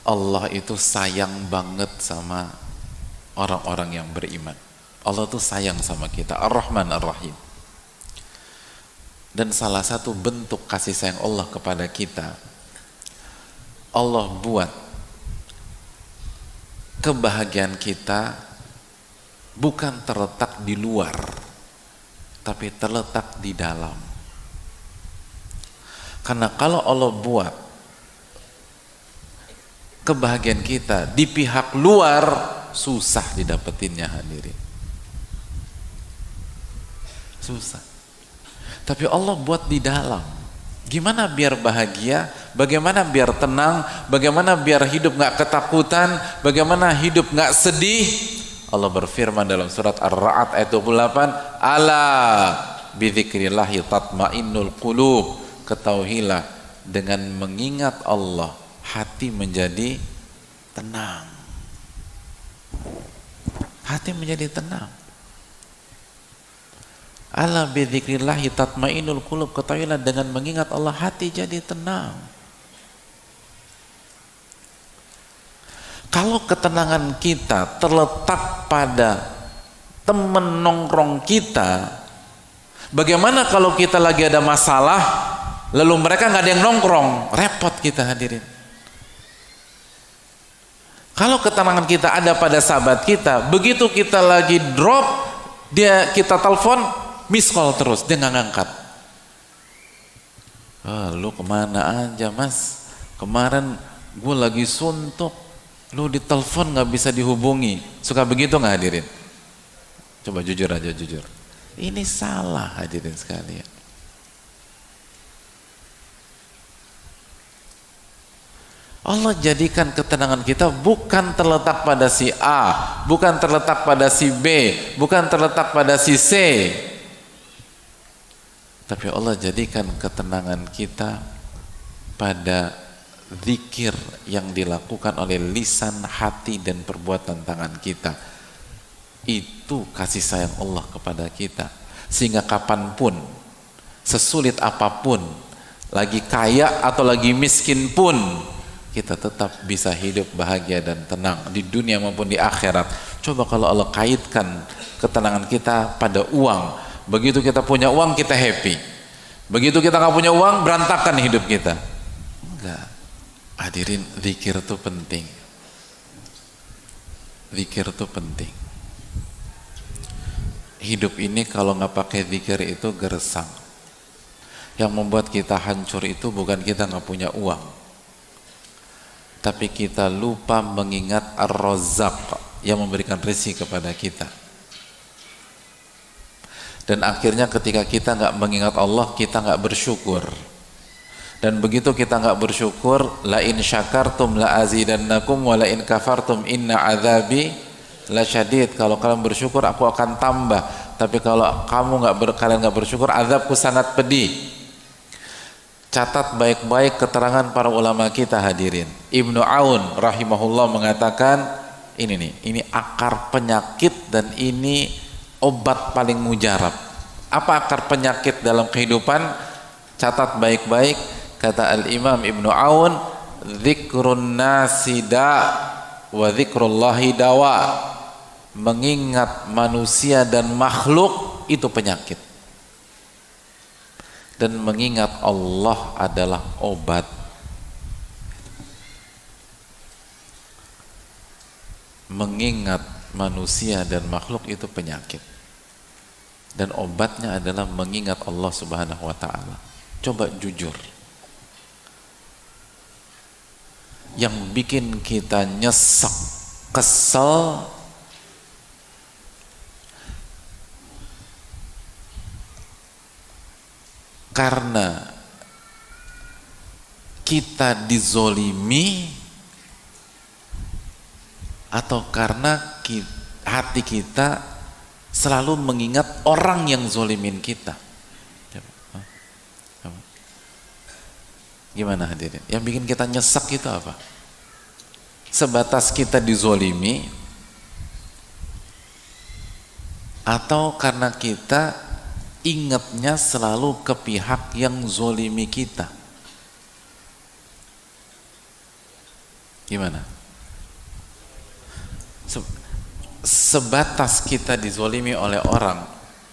Allah itu sayang banget sama orang-orang yang beriman. Allah tuh sayang sama kita, Ar-Rahman Ar-Rahim. Dan salah satu bentuk kasih sayang Allah kepada kita, Allah buat kebahagiaan kita bukan terletak di luar, tapi terletak di dalam. Karena kalau Allah buat kebahagiaan kita di pihak luar, susah didapetinnya, hadirin. Susah. Tapi Allah buat di dalam. Gimana biar bahagia? Bagaimana biar tenang? Bagaimana biar hidup gak ketakutan? Bagaimana hidup gak sedih? Allah berfirman dalam surat Ar-Ra'd ayat 28, Ala bidzikrillahi tatmainnul qulub. Ketahuilah, dengan mengingat Allah, hati menjadi tenang. Hati menjadi tenang. Ala bidzikrillahi tatmainnul qulub. Ketahuilah, dengan mengingat Allah, hati jadi tenang. Kalau ketenangan kita terletak pada temen nongkrong kita, bagaimana kalau kita lagi ada masalah, lalu mereka nggak ada yang nongkrong? Repot kita, hadirin. Kalau ketenangan kita ada pada sahabat kita, begitu kita lagi drop, kita telepon, miss call terus, dia nggak ngangkat. Lu kemana aja, mas? Kemarin gue lagi suntuk, lu ditelepon nggak bisa dihubungi. Suka begitu nggak, hadirin? Coba jujur aja, jujur. Ini salah, hadirin sekalian. Allah jadikan ketenangan kita bukan terletak pada si A, bukan terletak pada si B, bukan terletak pada si C. Tapi Allah jadikan ketenangan kita pada zikir yang dilakukan oleh lisan, hati, dan perbuatan tangan kita. Itu kasih sayang Allah kepada kita. Sehingga kapanpun, sesulit apapun, lagi kaya atau lagi miskin pun, kita tetap bisa hidup bahagia dan tenang di dunia maupun di akhirat. Coba kalau Allah kaitkan ketenangan kita pada uang. Begitu kita punya uang, kita happy. Begitu kita nggak punya uang, berantakan hidup kita. Enggak. Hadirin, zikir itu penting. Zikir itu penting. Hidup ini kalau nggak pakai zikir itu gersang. Yang membuat kita hancur itu bukan kita nggak punya uang, tapi kita lupa mengingat Ar-Razzaq yang memberikan rezeki kepada kita. Dan akhirnya ketika kita nggak mengingat Allah, kita nggak bersyukur. Dan begitu kita nggak bersyukur, la in syakartum la azidannakum wa la in kafartum inna azabi lasyadid. Kalau kalian bersyukur, aku akan tambah. Tapi kalau kalian nggak bersyukur, azabku sangat pedih. Catat baik-baik keterangan para ulama kita, hadirin. Ibnu Aun rahimahullah mengatakan, ini akar penyakit dan ini obat paling mujarab. Apa akar penyakit dalam kehidupan? Catat baik-baik, kata Al-Imam Ibnu Aun, zikrun nasida wa zikrullahi dawa. Mengingat manusia dan makhluk itu penyakit. Dan mengingat Allah adalah obat. Mengingat manusia dan makhluk itu penyakit. Dan obatnya adalah mengingat Allah Subhanahu wa ta'ala. Coba jujur. Yang bikin kita nyesek, kesel, karena kita dizolimi, atau karena hati kita selalu mengingat orang yang zolimin kita. Gimana, hadirin? Yang bikin kita nyesek itu apa? Sebatas kita dizolimi, atau karena kita ingatnya selalu ke pihak yang zolimi kita. Gimana? Sebatas kita dizolimi oleh orang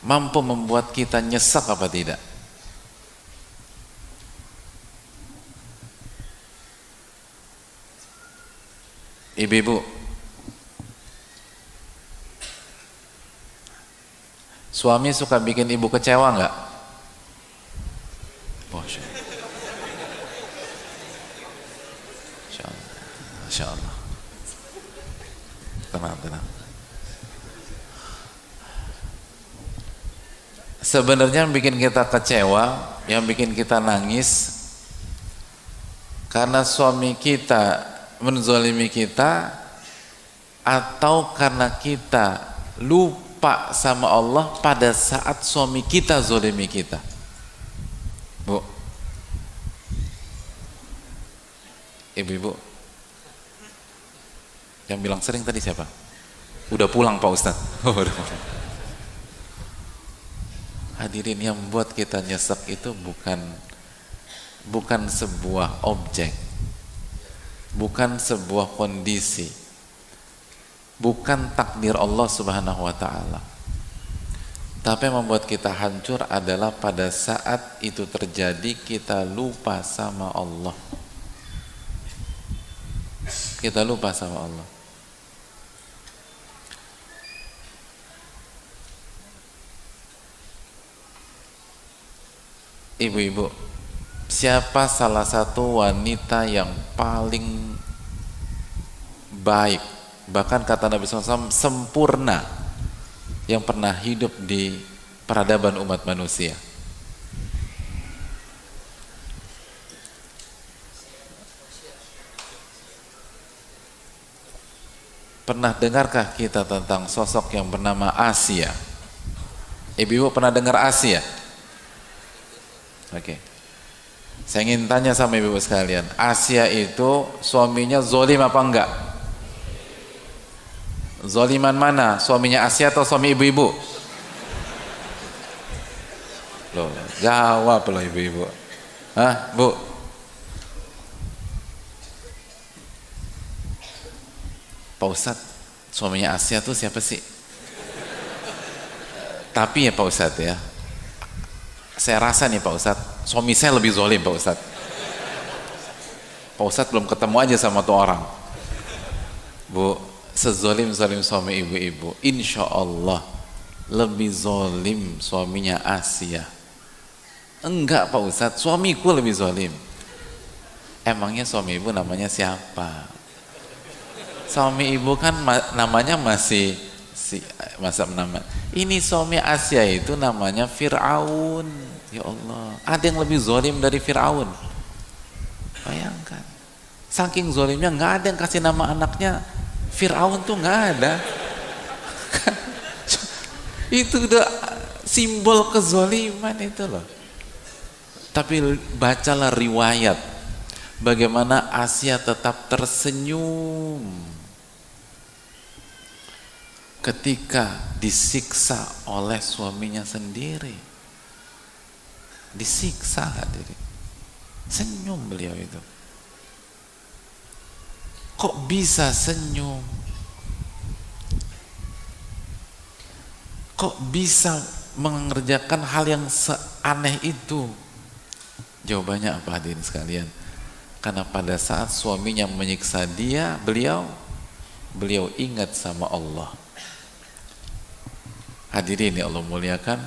mampu membuat kita nyesek apa tidak? Ibu-ibu, suami suka bikin ibu kecewa nggak? Masya Allah. Masya Allah. Tenang. Sebenarnya yang bikin kita kecewa, yang bikin kita nangis, karena suami kita menzalimi kita, atau karena kita lupa sama Allah pada saat suami kita zalimi kita. Bu, ibu-ibu, yang bilang sering tadi siapa? Udah pulang Pak Ustadz. Oh, udah pulang. Hadirin, yang membuat kita nyesek itu bukan sebuah objek, bukan sebuah kondisi, bukan takdir Allah Subhanahu wa ta'ala. Tapi yang membuat kita hancur adalah pada saat itu terjadi kita lupa sama Allah. Kita lupa sama Allah. Ibu-ibu, siapa salah satu wanita yang paling baik, bahkan kata Nabi SAW sempurna, yang pernah hidup di peradaban umat manusia? Pernah dengarkah kita tentang sosok yang bernama Asia? Ibu-ibu pernah dengar Asia? Oke. Saya ingin tanya sama ibu-ibu sekalian, Asia itu suaminya zolim apa enggak? Zoliman mana? Suaminya Asia atau suami ibu-ibu? Loh, jawab loh ibu-ibu. Hah, Bu? Pak Ustadz, suaminya Asia tuh siapa sih? Tapi ya Pak Ustadz ya, saya rasa nih Pak Ustadz, suami saya lebih zolim Pak Ustadz. Pak Ustadz belum ketemu aja sama tuh orang. Bu, sezolim-zolim suami ibu-ibu, insya Allah lebih zolim suaminya Asia. Enggak Pak Ustadz, suamiku lebih zolim. Emangnya suami ibu namanya siapa? Suami ibu kan namanya masih masa nama. Ini suami Asia itu namanya Fir'aun. Ya Allah, ada yang lebih zolim dari Fir'aun? Bayangkan, saking zolimnya nggak ada yang kasih nama anaknya Fir'aun tuh, nggak ada. Itu udah simbol kezoliman itu loh. Tapi bacalah riwayat bagaimana Asia tetap tersenyum ketika disiksa oleh suaminya sendiri. Disiksa hadirin, senyum beliau itu. Kok bisa senyum? Kok bisa mengerjakan hal yang seaneh itu? Jawabannya apa hadirin sekalian? Karena pada saat suaminya menyiksa dia, beliau ingat sama Allah. Hadirin yang Allah muliakan,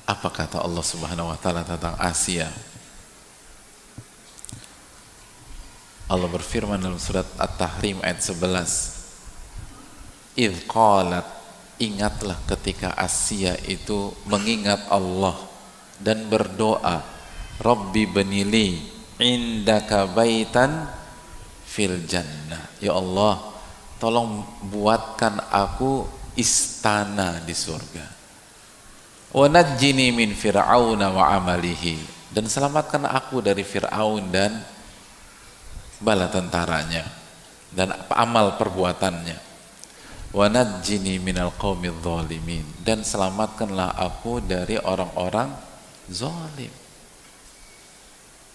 apa kata Allah Subhanahu wa ta'ala tentang Asia? Allah berfirman dalam surat At-Tahrim ayat 11, idh qalat, ingatlah ketika Asia itu mengingat Allah dan berdoa, Rabbi benili indaka baitan fil jannah, ya Allah tolong buatkan aku istana di surga. Wa najjini min fir'auna wa amalihi, dan selamatkan aku dari Fir'aun dan bala tentaranya dan amal perbuatannya. Wa najjini minal qaumidz zalimin, dan selamatkanlah aku dari orang-orang zalim.